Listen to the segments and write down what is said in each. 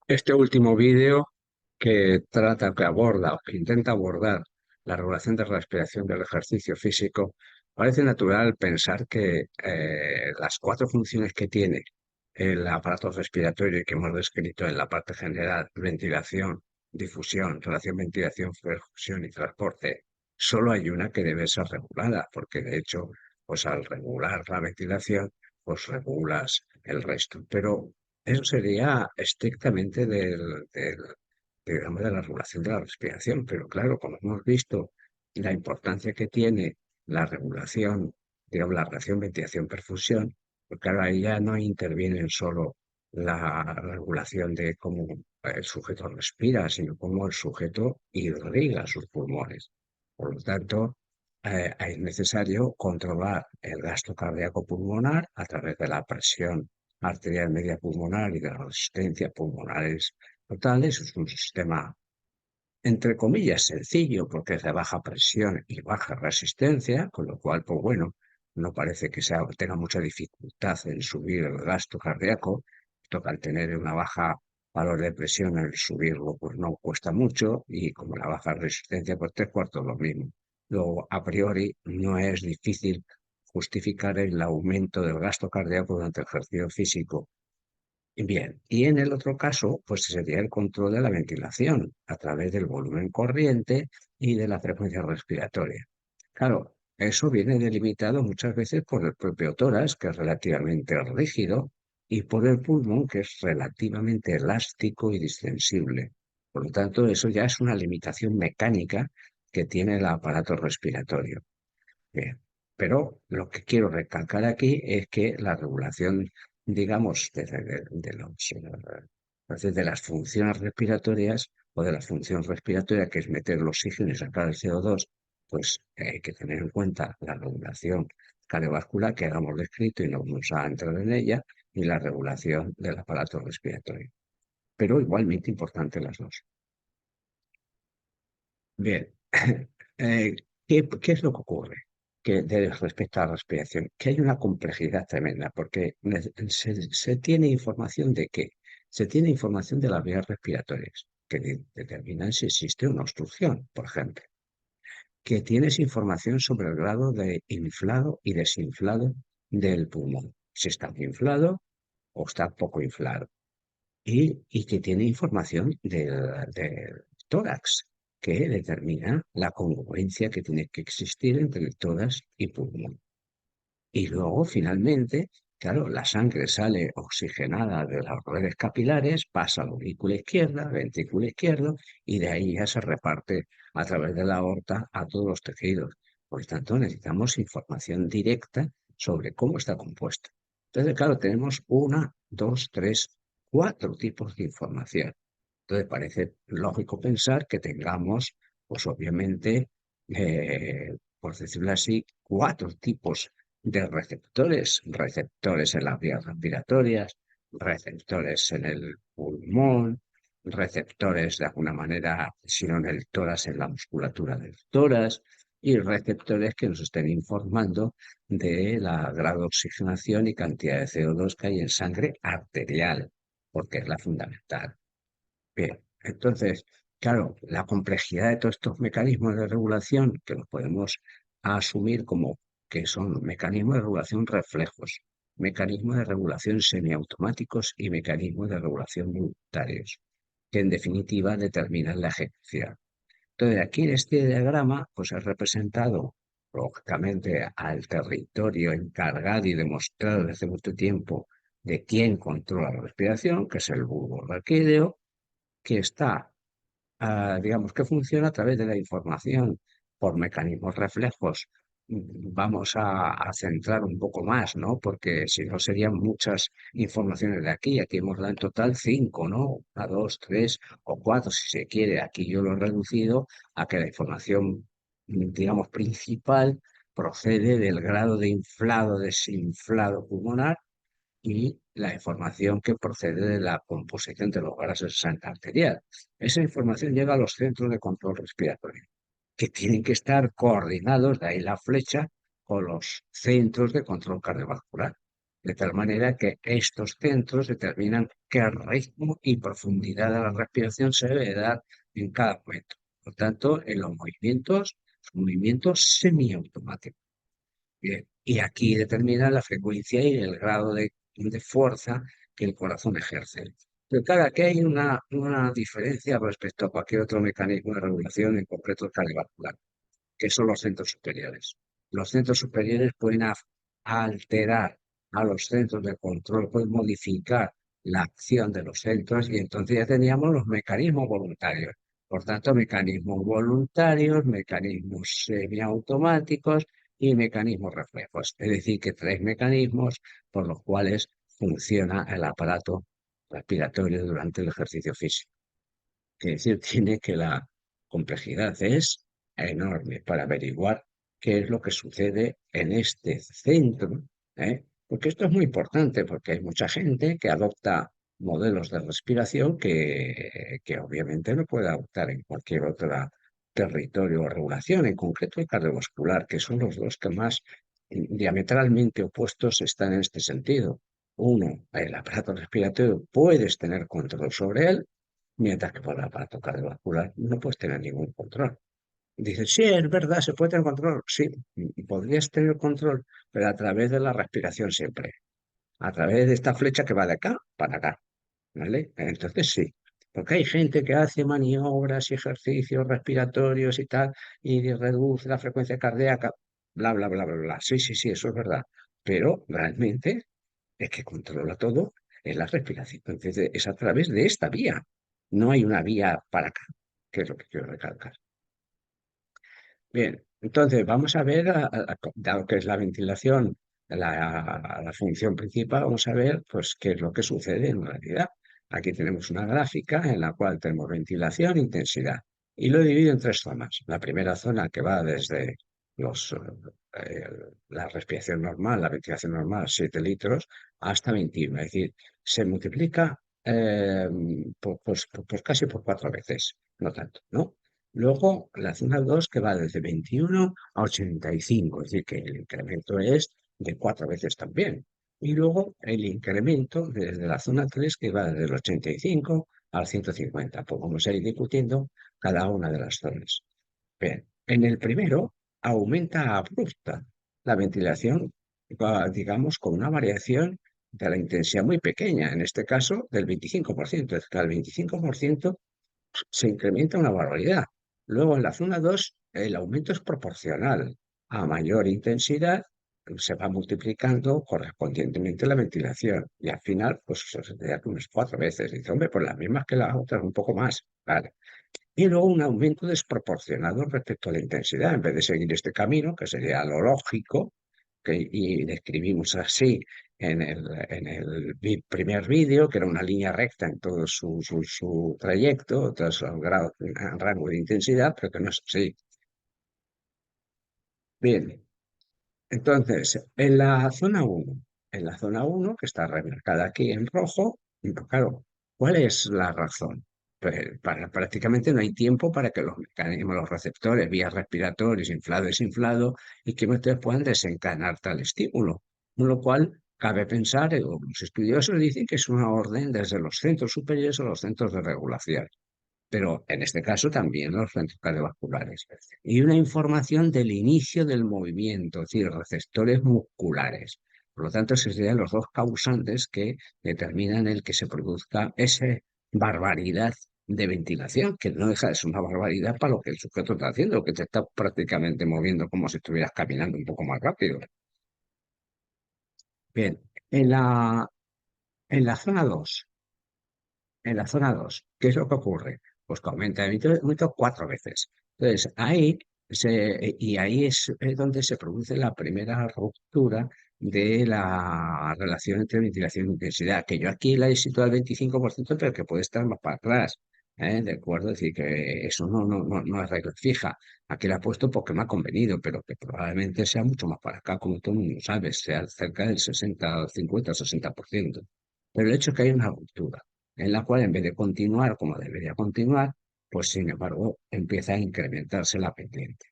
Este último vídeo que aborda o que intenta abordar la regulación de la respiración del ejercicio físico, parece natural pensar que las cuatro funciones que tiene el aparato respiratorio y que hemos descrito en la parte general, ventilación, difusión, relación ventilación, perfusión y transporte, solo hay una que debe ser regulada, porque de hecho, pues al regular la ventilación, pues regulas el resto. Pero eso sería estrictamente digamos, de la regulación de la respiración, pero claro, como hemos visto, la importancia que tiene la regulación, digamos, la relación ventilación-perfusión, pues claro, ahí ya no interviene solo la regulación de cómo el sujeto respira, sino cómo el sujeto irriga sus pulmones. Por lo tanto, es necesario controlar el gasto cardíaco pulmonar a través de la presión arterial media pulmonar y de las resistencias pulmonares totales. Es un sistema, entre comillas, sencillo porque es de baja presión y baja resistencia, con lo cual, pues bueno, no parece que tenga mucha dificultad en subir el gasto cardíaco. Toca al tener una baja valor de presión, el subirlo pues no cuesta mucho y como la baja resistencia, pues tres cuartos lo mismo. Luego, a priori, no es difícil justificar el aumento del gasto cardíaco durante el ejercicio físico. Bien, y en el otro caso, pues sería el control de la ventilación a través del volumen corriente y de la frecuencia respiratoria. Claro, eso viene delimitado muchas veces por el propio tórax, que es relativamente rígido, y por el pulmón, que es relativamente elástico y distensible. Por lo tanto, eso ya es una limitación mecánica que tiene el aparato respiratorio. Bien, pero lo que quiero recalcar aquí es que la regulación, digamos, de las funciones respiratorias o de la función respiratoria, que es meter el oxígeno y sacar el CO2, pues hay que tener en cuenta la regulación cardiovascular que hemos descrito y no vamos a entrar en ella, y la regulación del aparato respiratorio. Pero igualmente importante las dos. Bien, eh, ¿qué es lo que ocurre? Que respecto a la respiración, que hay una complejidad tremenda, porque se tiene información de qué. Se tiene información de las vías respiratorias, que determinan si existe una obstrucción, por ejemplo. Que tienes información sobre el grado de inflado y desinflado del pulmón, si está muy inflado o está poco inflado y que tiene información del tórax, que determina la congruencia que tiene que existir entre el tórax y pulmón. Y luego, finalmente, claro, la sangre sale oxigenada de las redes capilares, pasa a la aurícula izquierda, ventrículo izquierdo, y de ahí ya se reparte a través de la aorta a todos los tejidos. Por lo tanto, necesitamos información directa sobre cómo está compuesta. Entonces, claro, tenemos una, dos, tres, cuatro tipos de información. Entonces, parece lógico pensar que tengamos, pues obviamente, por decirlo así, cuatro tipos de receptores, receptores en las vías respiratorias, receptores en el pulmón, receptores de alguna manera, si no en el tórax, en la musculatura del tórax, y receptores que nos estén informando de la grado de oxigenación y cantidad de CO2 que hay en sangre arterial, porque es la fundamental. Bien, entonces, claro, la complejidad de todos estos mecanismos de regulación que los podemos asumir como que son mecanismos de regulación reflejos, mecanismos de regulación semiautomáticos y mecanismos de regulación voluntarios, que en definitiva determinan la ejecución. Entonces, aquí en este diagrama, pues he representado lógicamente al territorio encargado y demostrado desde hace mucho tiempo de quién controla la respiración, que es el bulbo raquídeo, que está, digamos, que funciona a través de la información por mecanismos reflejos. Vamos a centrar un poco más, ¿no? Porque si no serían muchas informaciones de aquí. Aquí hemos dado en total cinco, ¿no? A dos, tres o cuatro, si se quiere. Aquí yo lo he reducido a que la información, digamos, principal procede del grado de inflado, desinflado pulmonar y la información que procede de la composición de los gases de sangre arterial. Esa información llega a los centros de control respiratorio, que tienen que estar coordinados, de ahí la flecha, con los centros de control cardiovascular. de tal manera que estos centros determinan qué ritmo y profundidad de la respiración se debe dar en cada momento. Por tanto, en los movimientos semiautomáticos. Bien, y aquí determina la frecuencia y el grado de fuerza que el corazón ejerce. Pero claro, aquí hay una diferencia respecto a cualquier otro mecanismo de regulación, en concreto el cardiovascular, que son los centros superiores. Los centros superiores pueden alterar a los centros de control, pueden modificar la acción de los centros y entonces ya teníamos los mecanismos voluntarios. Por tanto, mecanismos voluntarios, mecanismos semiautomáticos y mecanismos reflejos. Es decir, que tres mecanismos por los cuales funciona el aparato respiratorio durante el ejercicio físico. Es decir, tiene que la complejidad es enorme para averiguar qué es lo que sucede en este centro, ¿eh? Porque esto es muy importante, porque hay mucha gente que adopta modelos de respiración que obviamente no puede adoptar en cualquier otro territorio o regulación, en concreto el cardiovascular, que son los dos que más diametralmente opuestos están en este sentido. Uno, el aparato respiratorio, puedes tener control sobre él, mientras que por el aparato cardiovascular no puedes tener ningún control. Dices, sí, es verdad, se puede tener control. Sí, podrías tener control, pero a través de la respiración siempre. A través de esta flecha que va de acá para acá. ¿Vale? Entonces sí. Porque hay gente que hace maniobras y ejercicios respiratorios y tal, y reduce la frecuencia cardíaca, bla, bla, bla, bla, bla. Sí, sí, sí, eso es verdad. Pero realmente es que controla todo en la respiración. Entonces es a través de esta vía. No hay una vía para acá, que es lo que quiero recalcar. Bien, entonces vamos a ver, dado que es la ventilación la función principal, vamos a ver pues, qué es lo que sucede en realidad. Aquí tenemos una gráfica en la cual tenemos ventilación e intensidad. Y lo divido en tres zonas. La primera zona que va desde los, eh, la respiración normal, la ventilación normal, 7 litros, hasta 21. Es decir, se multiplica pues casi por 4 veces, no tanto, ¿no? Luego, la zona 2 que va desde 21 a 85, es decir, que el incremento es de 4 veces también. Y luego el incremento desde la zona 3 que va desde el 85 al 150. Pues vamos a ir discutiendo cada una de las zonas. Bien, en el primero aumenta abrupta la ventilación, digamos, con una variación de la intensidad muy pequeña, en este caso del 25%. Es que al 25% se incrementa una barbaridad. Luego en la zona 2 el aumento es proporcional. A mayor intensidad se va multiplicando correspondientemente la ventilación y al final pues se sería unas 4 veces. Dice, hombre, pues las mismas que las otras, un poco más. Vale. Y luego un aumento desproporcionado respecto a la intensidad. En vez de seguir este camino, que sería lo lógico, y describimos así en el primer vídeo, que era una línea recta en todo su trayecto, todo su rango de intensidad, pero que no es así. Bien, entonces, en la zona 1 que está remarcada aquí en rojo, claro, ¿cuál es la razón? Pues prácticamente no hay tiempo para que los mecanismos, los receptores, vías respiratorias, inflado, desinflado, y que ustedes puedan desencadenar tal estímulo. Con lo cual, cabe pensar, o los estudiosos dicen que es una orden desde los centros superiores a los centros de regulación, pero en este caso también los centros cardiovasculares. Y una información del inicio del movimiento, es decir, receptores musculares. Por lo tanto, esos serían los dos causantes que determinan el que se produzca esa barbaridad de ventilación, que no deja de ser una barbaridad para lo que el sujeto está haciendo, que te está prácticamente moviendo como si estuvieras caminando un poco más rápido. Bien, en la, en la zona 2 ¿qué es lo que ocurre? Pues que aumenta el aumento 4 veces. Entonces, ahí es donde se produce la primera ruptura de la relación entre ventilación e intensidad, que yo aquí la he situado al 25%, pero que puede estar más para atrás. ¿De acuerdo? Es decir, que eso no es regla fija. Aquí la he puesto porque me ha convenido, pero que probablemente sea mucho más para acá, como tú no sabes, sea cerca del 60, 50 o 60%. Pero el hecho es que hay una ruptura en la cual en vez de continuar como debería continuar, pues sin embargo empieza a incrementarse la pendiente.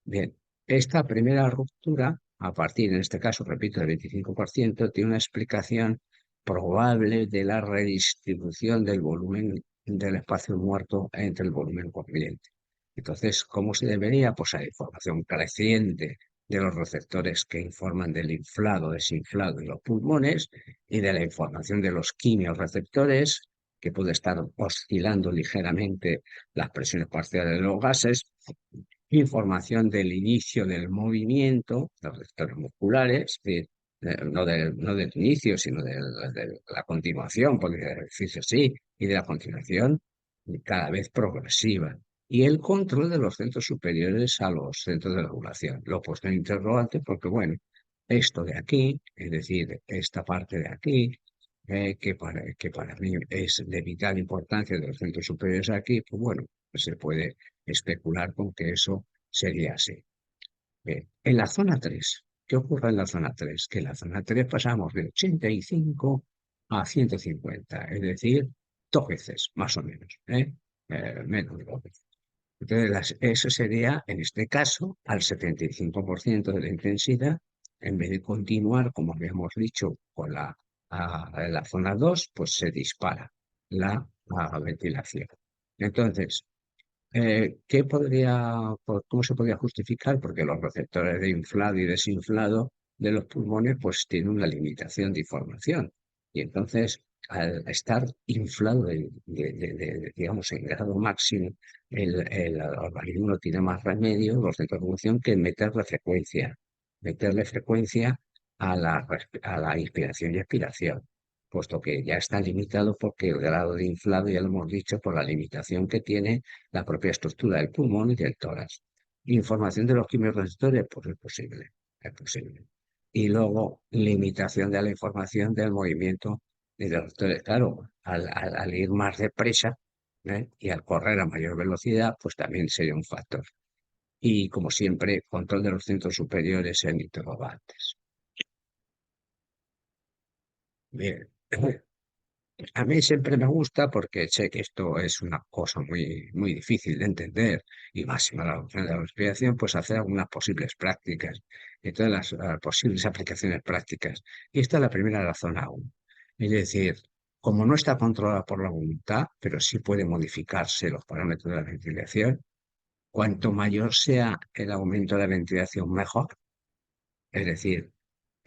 Bien, esta primera ruptura a partir, en este caso, repito, del 25%, tiene una explicación probable de la redistribución del volumen del espacio muerto entre el volumen corriente. Entonces, ¿cómo se debería? Pues hay información creciente de los receptores que informan del inflado, desinflado de los pulmones y de la información de los quimiorreceptores, que puede estar oscilando ligeramente las presiones parciales de los gases, información del inicio del movimiento, de los receptores musculares, no del inicio, sino de la continuación, porque el ejercicio sí, y de la continuación cada vez progresiva. Y el control de los centros superiores a los centros de regulación. Lo he puesto en interrogante porque, bueno, esto de aquí, es decir, esta parte de aquí, que para mí es de vital importancia de los centros superiores aquí, pues bueno, pues se puede especular con que eso sería así. Bien, en la zona 3, ¿qué ocurre en la zona 3? Que en la zona 3 pasamos de 85 a 150, es decir, 2 veces, más o menos, menos de 2 veces. Entonces, eso sería, en este caso, al 75% de la intensidad, en vez de continuar, como habíamos dicho, con la zona 2, pues se dispara la ventilación. Entonces, ¿cómo se podría justificar? Porque los receptores de inflado y desinflado de los pulmones pues tienen una limitación de información. Y entonces, al estar inflado, digamos, en grado máximo, el organismo no tiene más remedio, los centros de función, que meterle frecuencia a la inspiración y expiración, puesto que ya está limitado porque el grado de inflado, ya lo hemos dicho, por la limitación que tiene la propia estructura del pulmón y del tórax. Información de los quimiorreceptores, pues es posible, es posible. Y luego, limitación de la información del movimiento de los receptores. Claro, al ir más deprisa, y al correr a mayor velocidad, pues también sería un factor. Y como siempre, control de los centros superiores en interrogantes. Bien. A mí siempre me gusta porque sé que esto es una cosa muy, muy difícil de entender y máxima la opción de la respiración, pues hacer algunas posibles prácticas y todas las posibles aplicaciones prácticas. Y esta es la primera de la zona 1. Es decir, como no está controlada por la voluntad, pero sí puede modificarse los parámetros de la ventilación, cuanto mayor sea el aumento de la ventilación, mejor. Es decir,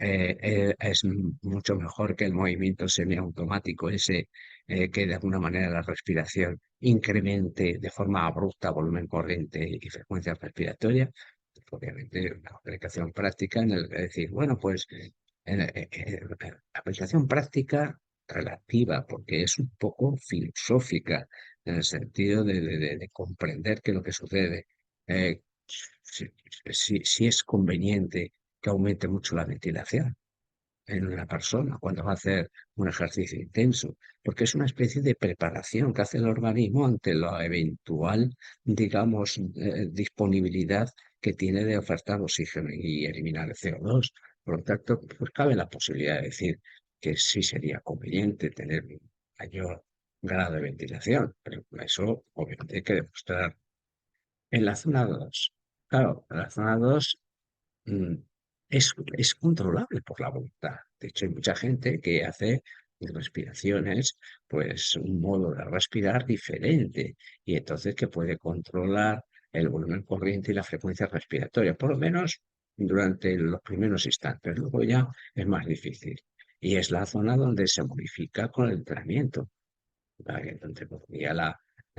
es mucho mejor que el movimiento semiautomático ese, que de alguna manera la respiración incremente de forma abrupta volumen corriente y frecuencia respiratoria. Obviamente, una aplicación práctica en el decir, bueno, pues aplicación práctica relativa, porque es un poco filosófica en el sentido de comprender qué es lo que sucede. Eh, si, si es conveniente que aumente mucho la ventilación en una persona cuando va a hacer un ejercicio intenso, porque es una especie de preparación que hace el organismo ante la eventual, digamos, disponibilidad que tiene de ofertar oxígeno y eliminar el CO2. Por lo tanto, pues cabe la posibilidad de decir que sí sería conveniente tener un mayor grado de ventilación, pero eso obviamente hay que demostrar. En la zona 2, claro, en la zona 2 mm, es controlable por la voluntad. De hecho, hay mucha gente que hace respiraciones, pues un modo de respirar diferente y entonces que puede controlar el volumen corriente y la frecuencia respiratoria, por lo menos durante los primeros instantes. Luego ya es más difícil. Y es la zona donde se modifica con el entrenamiento. ¿Vale? Entonces, ponía la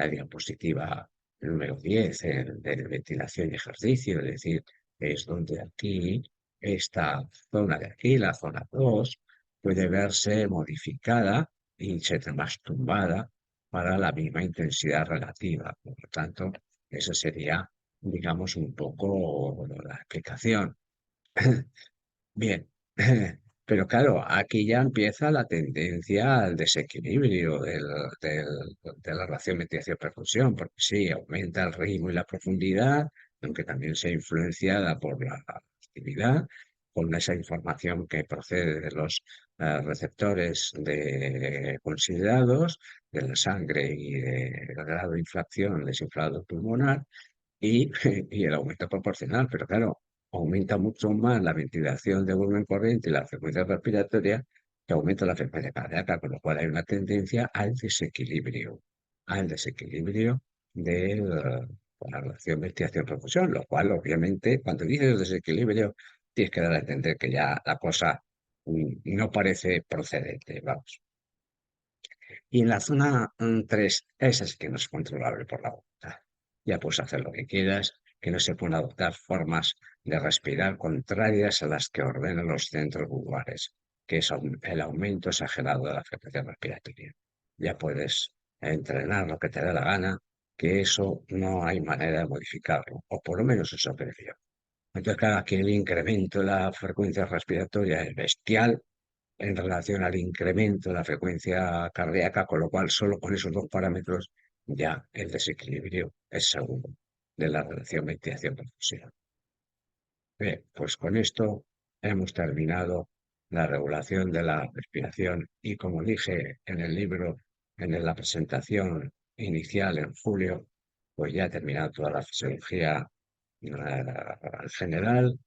diapositiva número 10 de ventilación y ejercicio, es decir, es donde aquí, esta zona de aquí, la zona 2 puede verse modificada y ser más tumbada para la misma intensidad relativa. Por lo tanto, eso sería, digamos, un poco la explicación. Bien, pero claro, aquí ya empieza la tendencia al desequilibrio de la relación ventilación-perfusión, porque sí, aumenta el ritmo y la profundidad, aunque también sea influenciada por la actividad, con esa información que procede de los receptores considerados, de la sangre y del grado de inflación, desinflado pulmonar, y, y el aumento proporcional, pero claro. aumenta mucho más la ventilación de volumen corriente y la frecuencia respiratoria que aumenta la frecuencia cardíaca, con lo cual hay una tendencia al desequilibrio de la relación ventilación-perfusión, lo cual obviamente cuando dices desequilibrio tienes que dar a entender que ya la cosa no parece procedente, vamos. Y en la zona 3, esa sí que no es controlable por la voluntad. Ya puedes hacer lo que quieras, que no se pueden adoptar formas de respirar contrarias a las que ordenan los centros vulvares, que es el aumento exagerado de la frecuencia respiratoria. Ya puedes entrenar lo que te dé la gana, que eso no hay manera de modificarlo, o por lo menos eso creo yo. Entonces, claro, aquí el incremento de la frecuencia respiratoria es bestial en relación al incremento de la frecuencia cardíaca, con lo cual solo con esos dos parámetros ya el desequilibrio es seguro de la relación ventilación-perfusión. Bien, pues con esto hemos terminado la regulación de la respiración y como dije en el libro, en la presentación inicial en julio, pues ya he terminado toda la fisiología general,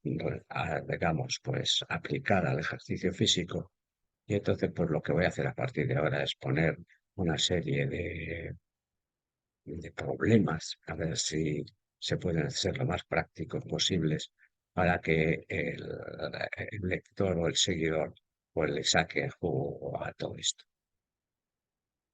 digamos, pues aplicada al ejercicio físico. Y entonces, pues lo que voy a hacer a partir de ahora es poner una serie de problemas, a ver si se pueden ser lo más prácticos posibles para que el lector o el seguidor pues le saque el jugo a todo esto.